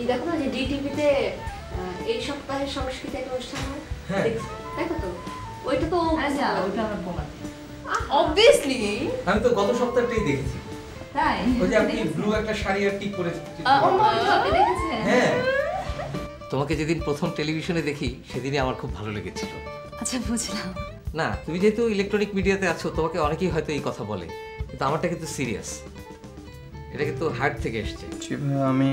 দেখো না যে ডিটিভিতে এই সপ্তাহের সাংস্কৃতিক অনুষ্ঠান হয়, দেখো তো ওইটা তো আচ্ছা ওইটা আমার প্রমাণ অবভিয়াসলি আমি তো গত সপ্তাহটাই দেখেছি। তাই ওই যে আপনি ব্লু একটা শাড়ি আর টিপ পরে আপনি দেখেছেন? হ্যাঁ, তোমাকে যেদিন প্রথম টেলিভিশনে দেখি সেদিনই আমার খুব ভালো লেগেছিল। আচ্ছা বুঝলাম। না, তুমি যেহেতু ইলেকট্রনিক মিডিয়াতে আছো তোমাকে অনেকেই হয়তো এই কথা বলে, কিন্তু আমারটা কিন্তু সিরিয়াস, এটা কিন্তু হার্ট থেকে এসছে। জি ভাইয়া, আমি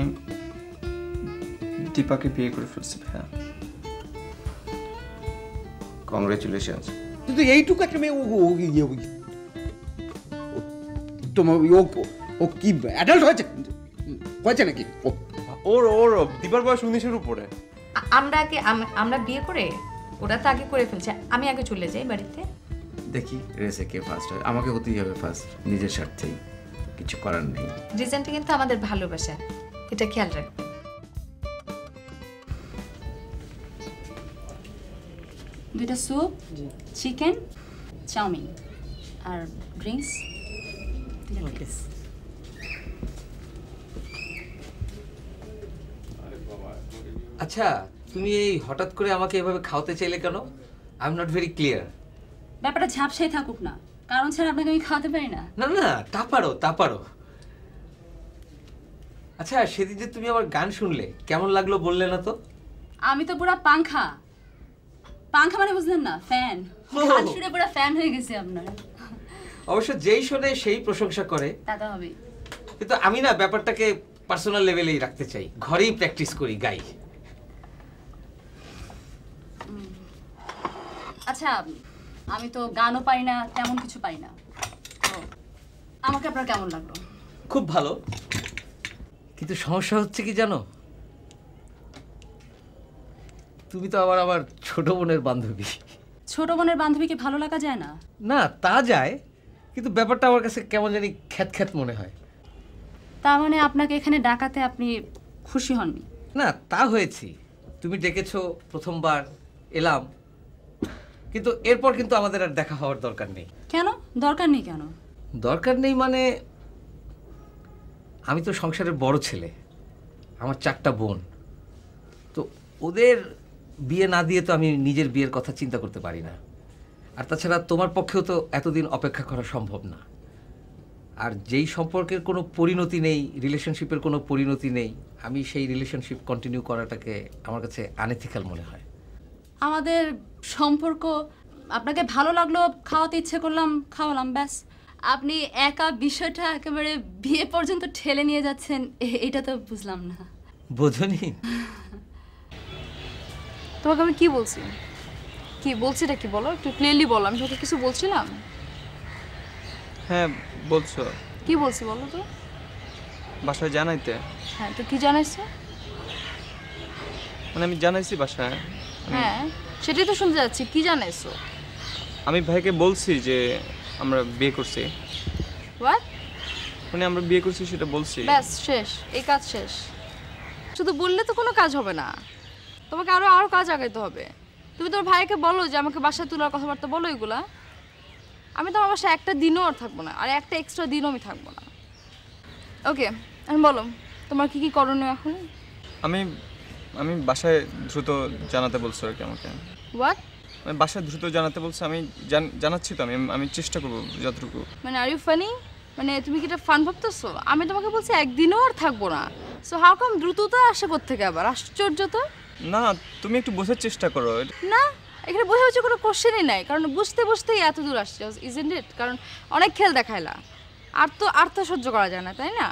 দীপাকে বিয়ে করে ফেলছি ভাইয়া। কংগ্রেচুলেশনস। কিন্তু এইটুকু একটা মেয়ে তোমার ও কি অ্যাডাল্ট হয়েছে হয়েছে নাকি? ওর দীপার বয়স 19-এর উপরে। আমরা বিয়ে করে ওরা তো আগে করে ফেলছে, আমি আগে চলে যাই বাড়িতে। দেখি রেসে কে ফার্স্ট হয়, আমাকে হতেই হবে ফার্স্ট, নিজের স্বার্থেই, কিছু করার নেই। রিজনটা কিন্তু আমাদের ভালোবাসা, এটা খেয়াল রাখ। দুইটা স্যুপ, চিকেন, চাউমিন আর ড্রিঙ্কস। আচ্ছা, তুমি এই হঠাৎ করে আমাকে এভাবে খাওয়াতে চাইলে কেন? I am not very clear. ব্যাপারটা ঝাপসাই থাকুক না, কারণ ছাড়া আপনাকে আমি খাওয়াতে পারি না। না না, তা পারো। আচ্ছা, সেদিন যে তুমি আমার গান শুনলে কেমন লাগলো বললে না তো? আমি তো পুরো পাংখা মানে বুঝলেন না, ফ্যান। গান শুনে পুরো ফ্যান হয়ে গেছে আপনার। অবশ্য যেই শোনে সেই প্রশংসা করে, তা তো হবে। কিন্তু আমি না ব্যাপারটাকে পার্সোনাল লেভেলেই রাখতে চাই, ঘরেই প্র্যাকটিস করি, গাই। আচ্ছা, আমি তো গানও পারি না, তেমন কিছু পারি না, আমাকে আপনার কেমন লাগলো? খুব ভালো, কিন্তু সমস্যা হচ্ছে কি জানো, তুমি তো আমার ছোট বোনের বান্ধবী। ছোট বোনের বান্ধবীকে ভালো লাগা যায় না? না, তা যায়, কিন্তু ব্যাপারটা আমার কাছে কেমন জানি খ্যাত মনে হয়। তার মানে আপনাকে এখানে ডাকাতে আপনি খুশি হননি? না, তা হয়েছি, তুমি ডেকেছো, প্রথমবার এলাম, কিন্তু এরপর কিন্তু আমাদের আর দেখা হওয়ার দরকার নেই। কেন দরকার নেই? কেন দরকার নেই মানে, আমি তো সংসারের বড় ছেলে, আমার 4টা বোন, তো ওদের বিয়ে না দিয়ে তো আমি নিজের বিয়ের কথা চিন্তা করতে পারি না। আর তাছাড়া তোমার পক্ষেও তো এতদিন অপেক্ষা করা সম্ভব না। আর যেই সম্পর্কের কোনো পরিণতি নেই, রিলেশনশিপের কোনো পরিণতি নেই, আমি সেই রিলেশনশিপ কন্টিনিউ করাটাকে আমার কাছে আনএথিক্যাল মনে হয়। আমাদের সম্পর্ক আপনাকে ভালো লাগলো, খাওয়াতে ইচ্ছে করলাম, খাওয়ালাম, ব্যাস। আপনি একা বিষয়টা একেবারে বিয়ে পর্যন্ত ঠেলে নিয়ে যাচ্ছেন, এটা তো বুঝলাম না। বোঝনি? তোমাকে আমি কি বলছি? কি বলছিটা কি বলো, একটু ক্লিয়ারলি বলো। আমি তোকে কিছু বলছিলাম? হ্যাঁ বলছো। কি বলছি বলো তো? বাসায় জানাইতে। হ্যাঁ, তো কি জানাইছো? মানে আমি জানাইছি বাসায়। হ্যাঁ, সেটাই তো শুনতে যাচ্ছি, কি জানাইছো? আমি ভাইকে বলছি যে আমরা বিয়ে করছি। হোয়াট? মানে আমরা বিয়ে করছি সেটা বলছি। ব্যাস, শেষ, এই কাজ শেষ। শুধু বললে তো কোনো কাজ হবে না, তোমাকে আরো কাজ আগাইতে হবে। তুমি তোমার ভাইকে বলো যে আমাকে বাসায় তোলার কথাবার্তা বলো এগুলা। আমি তোমার বাসায় একটা দিনও আর থাকবো না, আর একটা এক্সট্রা দিনও আমি থাকবো না। ওকে, আমি বলো তোমার কি করণীয় এখন? আমি বাসায় দ্রুত জানাতে বলছো আর কি আমাকে। হোয়াট? মানে বাসায় দ্রুত জানাতে বলছো, আমি জানাচ্ছি তো, আমি চেষ্টা করবো যতটুকু। মানে আর ইউ ফানি? মানে তুমি কি এটা ফান ভাবতেছো? আমি তোমাকে বলছি একদিনও আর থাকবো না, সো হাউ কাম দ্রুততা আসে কোত্থেকে আবার? আশ্চর্য তো। না, তুমি একটু বোঝার চেষ্টা করো। না, এখানে বোঝা হচ্ছে কোনো কোশ্চেনই নাই, কারণ বুঝতেই এত দূর আসছে, ইজন্ট ইট? কারণ অনেক খেল দেখাইলা, আর তো সহ্য করা যায় না, তাই না?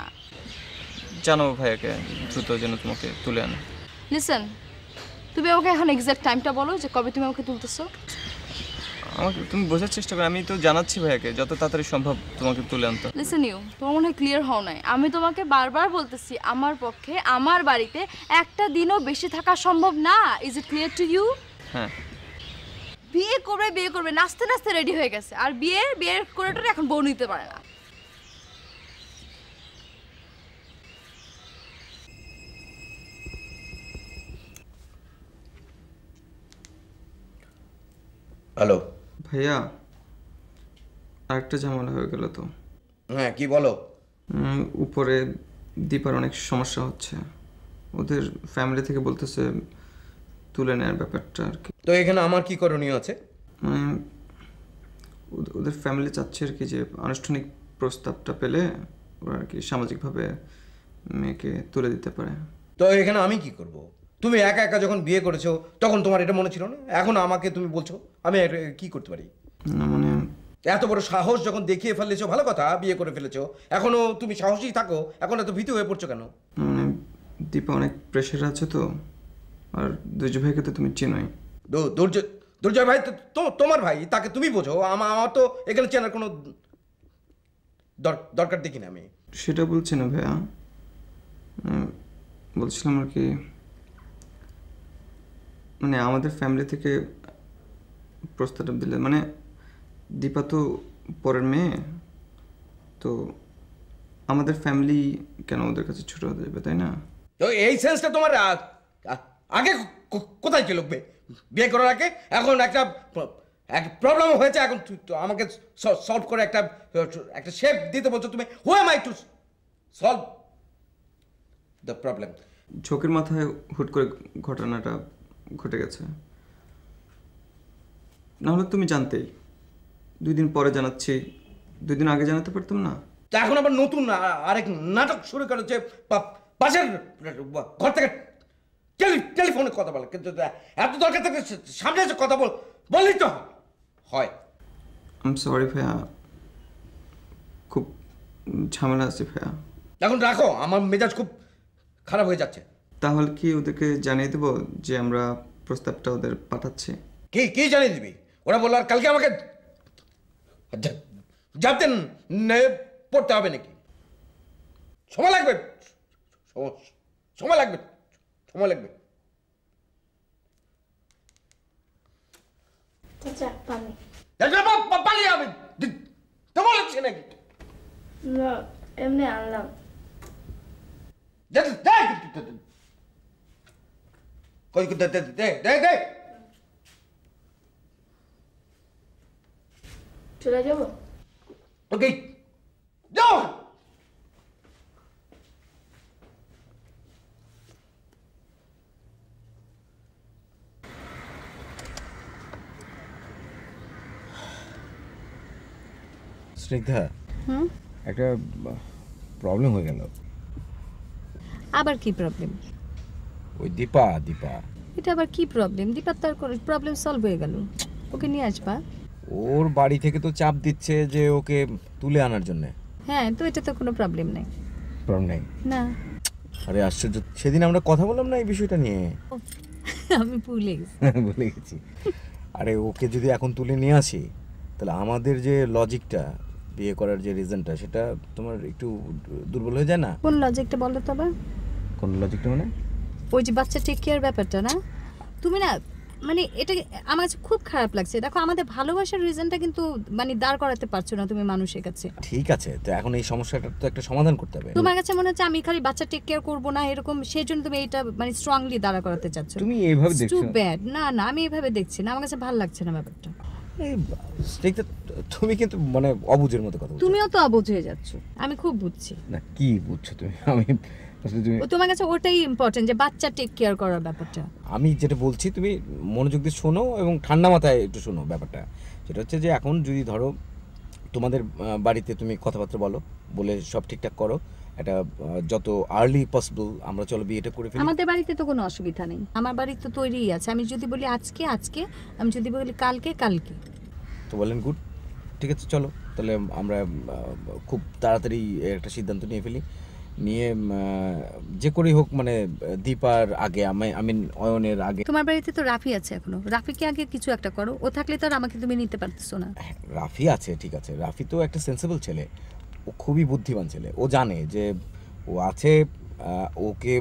জানাবো ভাইয়াকে দ্রুত যেন তোমাকে তুলে আনে। লিসেন, তুমি আমাকে এখন এক্সাক্ট টাইমটা বলো যে কবে তুমি আমাকে তুলতেছো। আমাকে তুমি বোঝার চেষ্টা করো, আমি তো জানাচ্ছি ভাইয়াকে যত তাড়াতাড়ি সম্ভব তোমাকে তুলে আনতে। লিসেন ইউ, তোমার মনে হয় ক্লিয়ার হও নাই। আমি তোমাকে বারবার বলতেছি আমার পক্ষে আমার বাড়িতে একটা দিনও বেশি থাকা সম্ভব না। Is it clear to you? হ্যাঁ। বিয়ে করবে, নাচতে রেডি হয়ে গেছে, আর বিয়ের কোরেটার এখন বউ নিতে পারে না। হ্যালো ভাইয়া, আরেকটা ঝামেলা হয়ে গেল তো। হ্যাঁ, কি বলো? উপরে দীপার অনেক সমস্যা হচ্ছে, ও ওদের ফ্যামিলি থেকে বলতেছে তুলে নেওয়ার ব্যাপারটা আর কি। তো এখানে আমার কি করণীয় আছে? মানে ওদের ফ্যামিলি চাচ্ছে আর কি যে আনুষ্ঠানিক প্রস্তাবটা পেলে ওরা আর কি সামাজিকভাবে মেয়েকে তুলে দিতে পারে। তো এখানে আমি কি করব? তুমি একা একা যখন বিয়ে করেছো তখন তোমার এটা মনে ছিল না? এখন আমাকে তুমি বলছো আমি কি করতে পারি? না মানে এত বড় সাহস যখন দেখিয়ে ফেলেছো, ভালো কথা, বিয়ে করে ফেলেছো, এখনো তুমি সাহসী থাকো, এখন এত ভীতু হয়ে পড়ছো কেন? মানে দীপা অনেক প্রেশার আছে তো, আর দুর্জয় ভাইকে তো তুমি চেনোই। দুর্জয় ভাই তো তোমার ভাই, তাকে তুমি বোঝো, আমার তো এখানে চেনার কোনো দরকার দেখি না আমি। সেটা বলছি না ভাইয়া, বলছিলাম আর কি মানে আমাদের ফ্যামিলি থেকে প্রস্তাবটা দিলে, মানে দীপা তো পরের মেয়ে, তো আমাদের ফ্যামিলি কেন ওদের কাছে ছোট হতে যাবে, তাই না? তো এই সেন্সটা তোমার আগে কোথায় ছিল বিয়ে করার আগে? এখন একটা প্রবলেম হয়েছে, এখন আমাকে সলভ করে একটা শেপ দিতে বলছো তুমি। Who am I to solve the problem? ঝোঁকের মাথায় হুট করে ঘটনাটা ঘটে গেছে, নাহলে তুমি জানতেই। 2 দিন পরে জানাচ্ছি, 2 দিন আগে জানাতে পারতাম না? তা এখন আবার নতুন আরেক নাটক শুরু করেছে, পাশের ঘর থেকে টেলিফোনে কথা বলে। কিন্তু এত দরকার থাকলে সামনে এসে কথা বললেই তো হয়। আই এম সরি ভাইয়া, খুব ঝামেলা আছে ভাইয়া। এখন রাখো, আমার মেজাজ খুব খারাপ হয়ে যাচ্ছে। তাহলে কি ওদেরকে জানিয়ে দেবো যে আমরা প্রস্তাবটা ওদের পাঠাচ্ছি? কি জানিয়ে দিবি? ওরা বললো আর কালকে আমাকে যাতে পড়তে হবে নাকি? সময় লাগবে, সময় লাগবে, সময় লাগবে। চাচা পানি পালিয়ে হবে তোমার লাগছে নাকি? না এমনি আনলাম। চলে যাবো? ওকে যাও। স্নিগ্ধা, একটা প্রবলেম হয়ে গেল। আবার কি প্রবলেম? ওই দীপা এটা আবার কি প্রবলেম? দীপার তার প্রবলেম সলভ হয়ে গেল, ওকে নিয়ে আসবা। ওর বাড়ি থেকে তো চাপ দিচ্ছে যে ওকে তুলে আনার জন্য। হ্যাঁ, তো এটা তো কোনো প্রবলেম নেই। প্রবলেম নেই? না। আরে আশ্চর্য, সেদিন আমরা কথা বললাম না এই বিষয়টা নিয়ে? আমি ভুলে গেছি। ভুলে গেছি। আরে ওকে যদি এখন তুলে নিয়ে আসি, তাহলে আমাদের যে লজিকটা, বিয়ে করার যে রিজনটা, সেটা তোমার একটু দুর্বল হয়ে যায় না? কোন লজিকটা বলো তো আবার? কোন লজিকটা মানে? ওই যে বাচ্চা টেক কেয়ার ব্যাপারটা না? তুমি না, মানে এটা আমার কাছে খুব খারাপ লাগছে। দেখো, আমাদের ভালোবাসার রিজনটা কিন্তু মানে দাঁড় করাতে পারছো না তুমি মানুষের কাছে। ঠিক আছে, তো এখন এই সমস্যাটার তো একটা সমাধান করতে হবে। তোমার কাছে মনে হচ্ছে আমি খালি বাচ্চা টেক কেয়ার করবো না এরকম, সেই জন্য তুমি এটা মানে স্ট্রংলি দাঁড়া করাতে চাচ্ছ। তুমি এইভাবে দেখছো? Too bad. না না, আমি এইভাবে দেখছি না, আমার কাছে ভালো লাগছে না ব্যাপারটা। তুমি কিন্তু মানে অবুঝের মতো কথা বলছো। তুমিও তো অবুঝ হয়ে যাচ্ছ, আমি খুব বুঝছি। না, কি বুঝছো তুমি? আমি তুমি তোমার কাছে ওটাই ইম্পর্টেন্ট যে বাচ্চা টেক কেয়ার করার ব্যাপারটা। আমি যেটা বলছি তুমি মনোযোগ দিয়ে শোনো এবং ঠান্ডা মাথায় একটু শোনো ব্যাপারটা। সেটা হচ্ছে যে এখন যদি ধরো তোমাদের বাড়িতে তুমি কথাবার্তা বলে সব ঠিকঠাক করো, এটা যত আর্লি পসিবল আমরা চলো বিয়েটা করে ফেলি। আমাদের বাড়িতে তো কোনো অসুবিধা নেই, আমার বাড়ি তো তৈরিই আছে। আমি যদি বলি আজকে, আমি যদি বলি কালকে। তো বলেন গুড, ঠিক আছে, চলো তাহলে আমরা খুব তাড়াতাড়ি একটা সিদ্ধান্ত নিয়ে ফেলি। নিয়ে যে করেই হোক, মানে দীপার আগে, আমি অয়নের আগে। তোমার বাড়িতে তো রাফি আছে এখনো, রাফিকে আগে কিছু একটা করো। ও থাকলে তো আর আমাকে তুমি নিতে পারতেছো না। রাফি আছে, ঠিক আছে, রাফি তো একটা সেন্সেবল ছেলে, ও খুবই বুদ্ধিমান ছেলে। ও জানে যে ও আছে, ওকে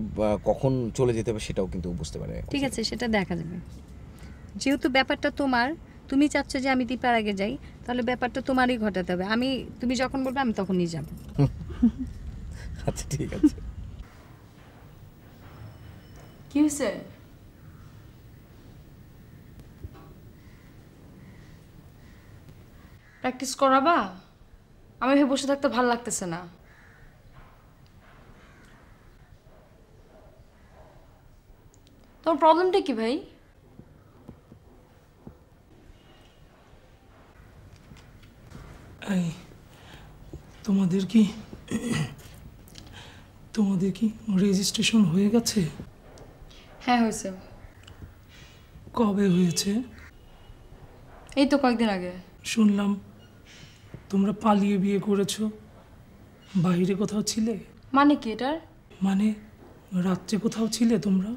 কখন চলে যেতে হবে সেটাও কিন্তু বুঝতে পারে। ঠিক আছে, সেটা দেখা যাবে। যেহেতু ব্যাপারটা তোমার, তুমি চাচ্ছ যে আমি দীপার আগে যাই, তাহলে ব্যাপারটা তোমারই ঘটাতে হবে। তুমি যখন বলবে আমি তখনই যাব। আচ্ছা ঠিক আছে। কি হয়েছে? প্র্যাকটিস করাবা? আমি ভেবে বসে থাকতে ভালো লাগতেছে না। তোমার প্রবলেমটা কি ভাই? এই তোমাদের কি রেজিস্ট্রেশন হয়ে গেছে? হ্যাঁ হয়েছে। কবে হয়েছে? এই তো কয়েকদিন আগে। শুনলাম তোমরা পালিয়ে বিয়ে করেছো। বাইরে কোথাও ছিলে? মানে কি এটার? মানে রাত্রে কোথাও ছিলে তোমরা?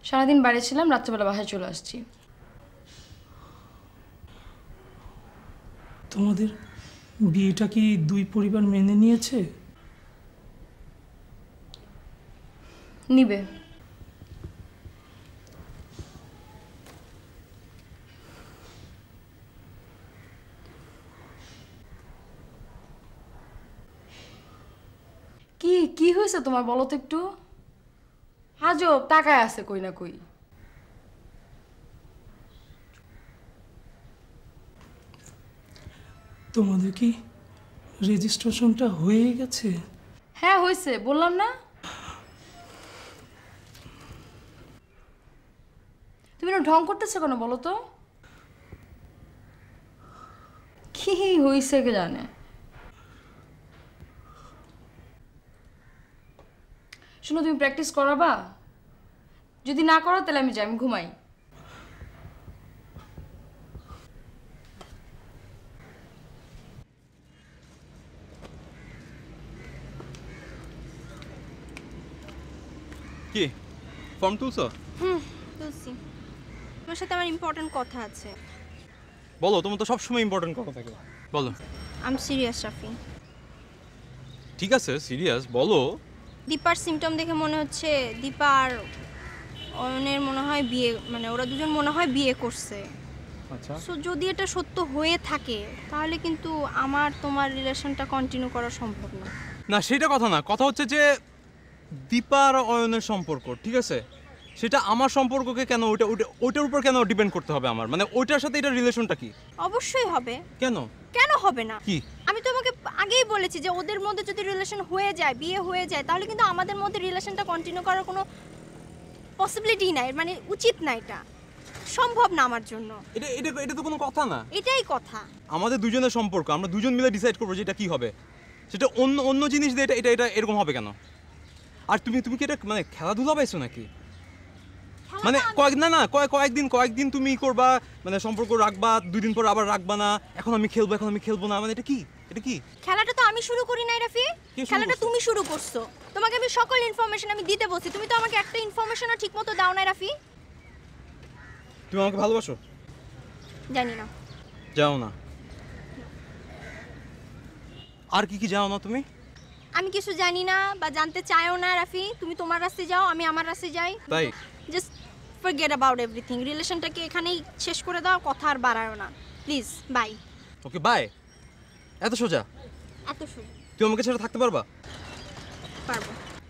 সারাদিন বাইরে ছিলাম, রাত্রেবেলা বাসায় চলে আসছি। তোমাদের বিয়েটা কি দুই পরিবার মেনে নিয়েছে? নিবে। কি কি হয়েছে তোমার বলো তো একটু? আজব টাকায় আছে কই না কই। তোমাদের কি রেজিস্ট্রেশনটা হয়ে গেছে? হ্যাঁ হয়েছে, বললাম না। তুমি না ঢং করতেছো কেন বলো তো? কি হয়েছে কে জানে। শোনো, তুমি প্র্যাকটিস করাবা? যদি না করো তাহলে আমি যাই, আমি ঘুমাই। কি ফর্ম তুলছো? তুলসি, তোমার সাথে আমার ইম্পর্টেন্ট কথা আছে। বলো, তোমার তো সবসময় ইম্পর্টেন্ট কথা থাকে, বলো। আম সিরিয়াস রাফি। ঠিক আছে, সিরিয়াস, বলো। দীপার সিমটম দেখে মনে হচ্ছে দীপা আর অয়নের মনে হয় বিয়ে, মানে ওরা দুজন মনে হয় বিয়ে করছে। আচ্ছা, সো যদি এটা সত্য হয়ে থাকে তাহলে কিন্তু আমার তোমার রিলেশনটা কন্টিনিউ করা সম্ভব না। না সেটা কথা না, কথা হচ্ছে যে দীপা আর অয়নের সম্পর্ক, ঠিক আছে, সেটা আমার সম্পর্ককে কেন ওইটার উপর কেন ডিপেন্ড করতে হবে আমার? মানে ওইটার সাথে এটার রিলেশনটা কি? অবশ্যই হবে। কেন কেন হবে না? কি? আমি তোমাকে আগেই বলেছি যে ওদের মধ্যে যদি রিলেশন হয়ে যায়, বিয়ে হয়ে যায়, তাহলে কিন্তু আমাদের মধ্যে রিলেশনটা কন্টিনিউ করার কোনো পসিবিলিটি নাই, মানে উচিত না, এটা সম্ভব না আমার জন্য। এটা তো কোনো কথা না। এটাই কথা। আমাদের দুজনের সম্পর্ক, আমরা দুজন মিলে ডিসাইড করবো যে এটা কি হবে। সেটা অন্য অন্য জিনিস দিয়ে এটা এরকম হবে কেন? আর তুমি কি এটা মানে খেলাধুলা পাইছো নাকি? মানে কয়েকদিন তুমি করবা, মানে সম্পর্ক রাখবা, 2 দিন পর আবার রাখবা না, এখন আমি খেলবো না, মানে এটা কি? খেলাটা তো আমি শুরু করি নাই রাফি, খেলাটা তুমি শুরু করছো। তোমাকে আমি সকল ইনফরমেশন আমি দিতে বলছি, তুমি তো আমাকে একটা ইনফরমেশনও ঠিকমতো দাও নাই রাফি। তুমি আমাকে ভালোবাসো? জানি না। যাও না? আর কি যাও না তুমি? আমি কিছু জানি না বা জানতে চাইও না রাফি, তুমি তোমার রাস্তায় যাও, আমি আমার রাস্তায় যাই। তাই জাস্ট ফরগেট অ্যাবাউট এভরিথিং। রিলেশনটাকে এখানেই শেষ করে দাও, কথা আর বাড়ায়ও না প্লিজ। বাই। Okay bye. এত সোজা? এত সোজা। তুমি আমাকে ছেড়ে থাকতে পারবা?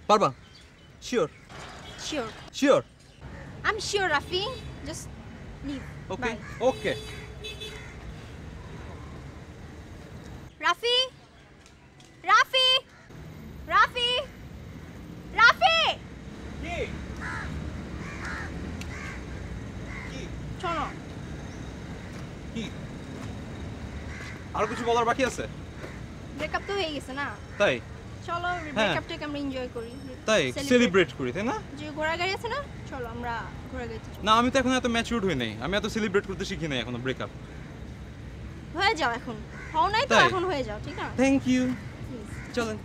পারবা? Sure? Sure? I am sure Rafi, just leave. Okay. Rafi, Rafi, Rafi, Rafi, কি? শোনো। কি? আর কিছু বলার বাকি আছে? ব্রেকআপ তো হয়ে গেছে না? তাই? চলো ব্রেকআপটাকে আমরা এনজয় করি। তাই সেলিব্রেট করি, তাই না? যে ঘোড়া গাড়ি আছে না, চলো আমরা ঘোড়া গাড়িতে চলো। না, আমি তো এখন এত ম্যাচিউরড হই নাই, আমি এত সেলিব্রেট করতে শিখি নাই এখনো ব্রেকআপ। হয়ে যাও এখন, হও নাই তো, তাই? এখন হয়ে যাও, ঠিক আছে? Thank you. চলেন।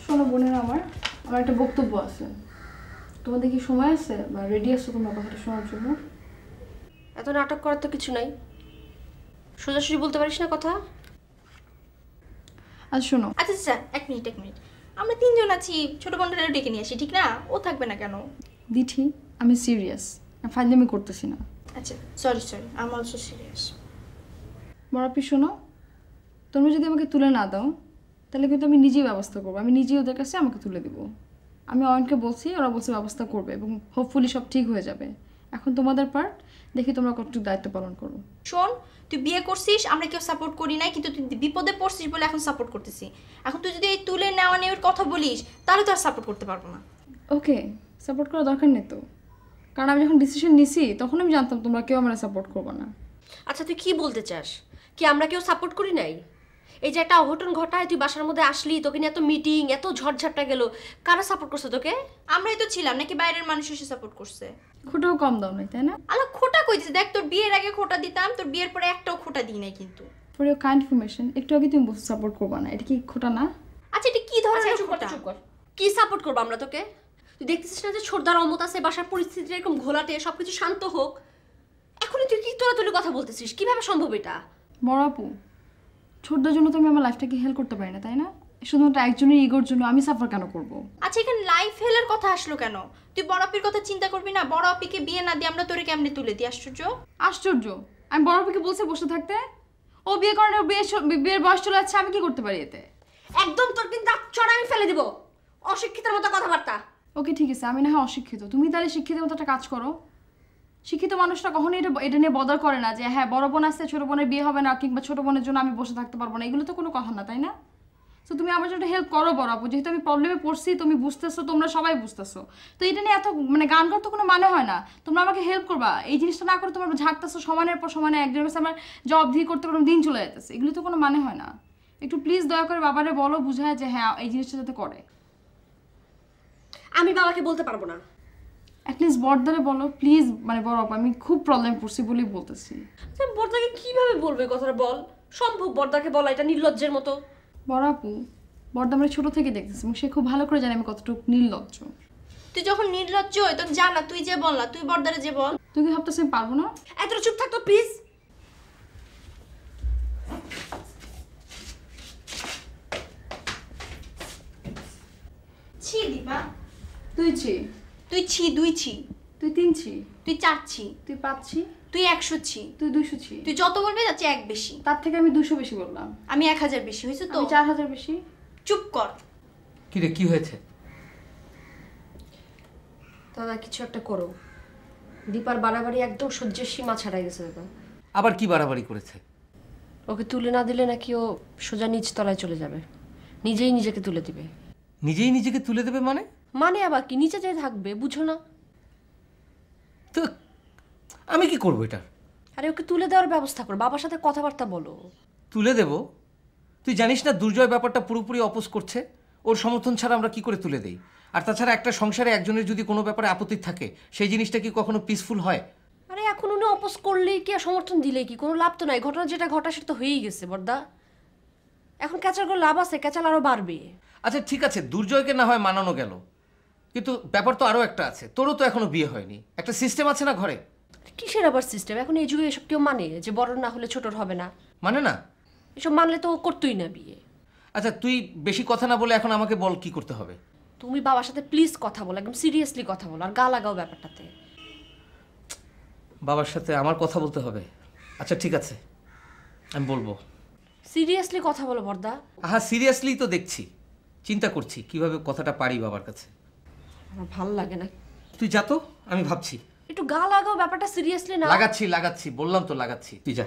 শোনো বোনেরা, আমার একটা বক্তব্য আছে। তোমাদের কি সময় আছে বা রেডি আছো তোমরা কথাটা শোনার জন্য? এত নাটক করার তো কিছু নাই, সোজাসুজি বলতে পারিস না কথা? আচ্ছা শোনো। আচ্ছা এক মিনিট। আমরা 3 জন আছি, ছোট বোনটারে ডেকে নিয়ে আসি, ঠিক না? ও থাকবে না কেন? দিঠি, আমি সিরিয়াস। ফাইজলামি করতেছি না। আচ্ছা sorry I am also serious. বড়াপি শোনো, তোমরা যদি আমাকে তুলে না দাও তাহলে কিন্তু আমি নিজেই ব্যবস্থা করবো। আমি নিজেই ওদের কাছে আমাকে তুলে দিব। আমি অয়নকে বলছি, ওরা বলছে ব্যবস্থা করবে এবং হোপফুলি সব ঠিক হয়ে যাবে। এখন তোমাদের পার্ট, দেখি তোমরা কতটুকু দায়িত্ব পালন করো। শোন, তুই বিয়ে করছিস, আমরা কেউ সাপোর্ট করি নাই, কিন্তু তুই বিপদে পড়ছিস বলে এখন সাপোর্ট করতেছি। এখন তুই যদি এই তুলে নেওয়া নেওয়ার কথা বলিস তাহলে তো আর সাপোর্ট করতে পারবো না। ওকে, সাপোর্ট করার দরকার নেই তো, কারণ আমি যখন ডিসিশন নিছি তখন আমি জানতাম তোমরা কেউ আমার সাপোর্ট করবে না। আচ্ছা তুই কি বলতে চাস? কি আমরা কেউ সাপোর্ট করি নাই? এই যে একটা অঘটন ঘটায় তুই বাসার মধ্যে আসলি, তোকে নিয়ে এত মিটিং, এত ঝড়ঝাপটা গেল, কারা সাপোর্ট করছে তোকে? আমরাই তো ছিলাম, নাকি বাইরের মানুষ এসে সাপোর্ট করছে? খোটাও কম দাও নাই, তাই না? আলো খোটা কই দিছিস? দেখ, তোর বিয়ের আগে খোটা দিতাম, তোর বিয়ের পরে একটাও খোটা দিই নাই কিন্তু। ফর ইউর কাইন্ড ইনফরমেশন, একটু আগে তুমি সাপোর্ট করবা না, এটা কি খোটা না? আচ্ছা এটা কি ধরনের খোটা? চুপ কর। কি সাপোর্ট করবো আমরা তোকে? তুই দেখতেছিস না যে ছোটদার অমত আছে, বাসার পরিস্থিতি এরকম ঘোলাটে, সবকিছু শান্ত হোক, এখনই তুই কি তোলাতুলি কথা বলতেছিস? কিভাবে সম্ভব এটা? বড় আপু, ছোটদের জন্য তো আমি আমার লাইফটাকে হেল্প করতে পারি না, তাই না? শুধুমাত্র একজনের ইগোর জন্য আমি সাফার কেন করব? আচ্ছা এখানে লাইফ হেলের কথা আসলো কেন? তুই বড় আপির কথা চিন্তা করবি না? বড় আপিকে বিয়ে না দিয়ে আমরা তোরে কেমনে তুলে দিই? আশ্চর্য। আমি বড় আপিকে বলছি বসে থাকতে, ও বিয়ে করে, বিয়ের বয়স চলে যাচ্ছে, আমি কি করতে পারি এতে? একদম তোর কিন্তু চড়া আমি ফেলে দিব, অশিক্ষিতের মতো কথাবার্তা। ওকে ঠিক আছে, আমি না হয় অশিক্ষিত, তুমি তাহলে শিক্ষিত মতো একটা কাজ করো। শিক্ষিত মানুষটা কখনোই এটা নিয়ে বদল করে না যে হ্যাঁ বড় বোন আসছে, ছোট বোনের বিয়ে হবে না, কিংবা ছোট বোনের জন্য আমি বসে থাকতে পারবো না, এগুলো তো কোনো কথা না, তাই না? তো তুমি আমার জন্য হেল্প করো বড় আপু, যেহেতু আমি প্রবলেমে পড়ছি, তুমি বুঝতেছো, তোমরা সবাই বুঝতেছো, তো এটা নিয়ে এত গান করতে কোনো মানে হয় না। তোমরা আমাকে হেল্প করবা, এই জিনিসটা না করে তোমরা ঝাঁকতেছো সমানের পর সমানে, একজনের কাছে আমার জব দিয়ে করতে কোনো দিন চলে যেতেছে, এগুলো তো কোনো মানে হয় না। একটু প্লিজ দয়া করে বাবারে বলো, বুঝায় যে হ্যাঁ এই জিনিসটা যাতে করে। আমি বাবাকে বলতে পারবো না। অ্যাটলিস্ট বড়দারে বলো প্লিজ, বড় আপু আমি খুব প্রবলেম পড়ছি বলেই বলতেছি। বর্দাকে কিভাবে বলবে কথাটা বল? সম্ভব বর্দাকে বলা? এটা নির্লজ্জের মতো। বড় আপু, বড়দা আমরা ছোট থেকে দেখতেছি এবং সে খুব ভালো করে জানে আমি কতটুকু নির্লজ্জ। তুই যখন নির্লজ্জ হই তখন জানা, তুই যে বল না, তুই বড়দারে যে বল। তুই কি ভাবতেছিস আমি পারবো না? এতটা চুপ থাকতো প্লিজ। ছি দীপা, তুই ছি, তুই ছি, দুই ছি, তুই 3 ছি, তুই 4 ছি, তুই 5 ছি, তুই 100 ছি, তুই 200 ছি। তুই যত বলবি তার চেয়ে 1 বেশি। তার থেকে আমি 200 বেশি বললাম। আমি 1000 বেশি হয়েছে তো? আমি 4000 বেশি। চুপ কর। কি রে, কি হয়েছে? দাদা কিছু একটা করো, দীপার বাড়াবাড়ি একদম সহ্যের সীমা ছাড়াই গেছে দাদা। আবার কি বাড়াবাড়ি করেছে? ওকে তুলে না দিলে নাকি ও সোজা নিচ তলায় চলে যাবে, নিজেই নিজেকে তুলে দিবে। নিজেই নিজেকে তুলে দেবে মানে? মানে আবার কি, নিচে যেয়ে থাকবে, বুঝো না? তো আমি কি করবো এটা? আরে ওকে তুলে দেওয়ার ব্যবস্থা করো, বাবার সাথে কথাবার্তা বলো। তুলে দেব? তুই জানিস না দুর্জয় ব্যাপারটা পুরোপুরি অপোজ করছে, ওর সমর্থন ছাড়া আমরা কি করে তুলে দেই? আর তাছাড়া একটা সংসারে একজনের যদি কোনো ব্যাপারে আপত্তি থাকে, সেই জিনিসটা কি কখনো পিসফুল হয়? আরে এখন উনি অপোজ করলেই কি আর সমর্থন দিলেই কি, কোনো লাভ তো নাই। ঘটনা যেটা ঘটা সেটা তো হয়েই গেছে বর্দা, এখন ক্যাচার করে লাভ আছে? ক্যাচাল আরো বাড়বে। আচ্ছা ঠিক আছে, দুর্জয়কে না হয় মানানো গেল, কিন্তু ব্যাপার তো আরও একটা আছে, তোরও তো এখনো বিয়ে হয়নি, একটা সিস্টেম আছে না ঘরে। কিসের আবার সিস্টেম? এখন এই যুগে এসব কেউ মানে যে বড় না হলে ছোটর হবে না? মানে না? এসব মানলে তো ও করতোই না বিয়ে। আচ্ছা তুই বেশি কথা না বলে এখন আমাকে বল কি করতে হবে। তুমি বাবার সাথে প্লিজ কথা বলো, একদম সিরিয়াসলি কথা বলো, আর গা লাগাও ব্যাপারটাতে। বাবার সাথে আমার কথা বলতে হবে? আচ্ছা ঠিক আছে, আমি বলবো। সিরিয়াসলি কথা বলো বর্দা। হ্যাঁ সিরিয়াসলি তো দেখছি, চিন্তা করছি কিভাবে কথাটা পারি বাবার কাছে। আমার ভাল লাগে না। তুই যা তো, আমি ভাবছি। একটু গা লাগাও, ব্যাপারটা সিরিয়াসলি না। লাগাচ্ছি, বললাম তো লাগাচ্ছি, তুই যা।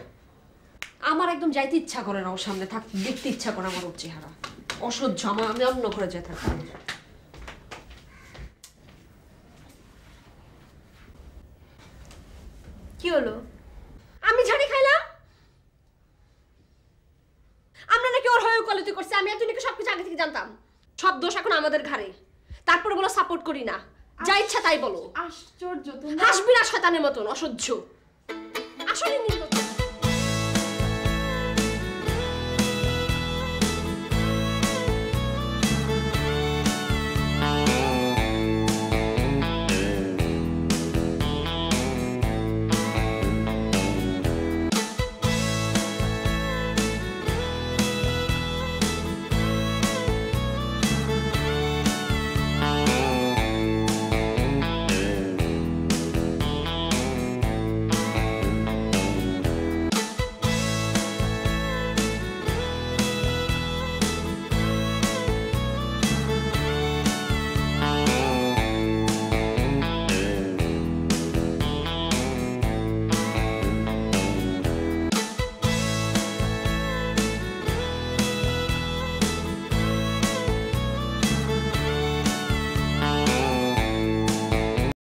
আমার একদম যাইতে ইচ্ছা করে না ওর সামনে থাক, দেখতে ইচ্ছা করে আমার ওর চেহারা, অসহ্য। আমি অন্য ঘরে যাই থাকবো। কি হলো? আমি ঝাড়ি খাইলাম? আমরা নাকি ওর হয়ে কলিতি করছি, আমি আর তুই নাকি সবকিছু আগে থেকে জানতাম। সব দোষ এখন আমাদের ঘাড়ে, তারপরে বলো সাপোর্ট করি না, যা ইচ্ছা তাই বলো। আশ্চর্য, হাসবি না শয়তানের মতন, অসহ্য। আসলে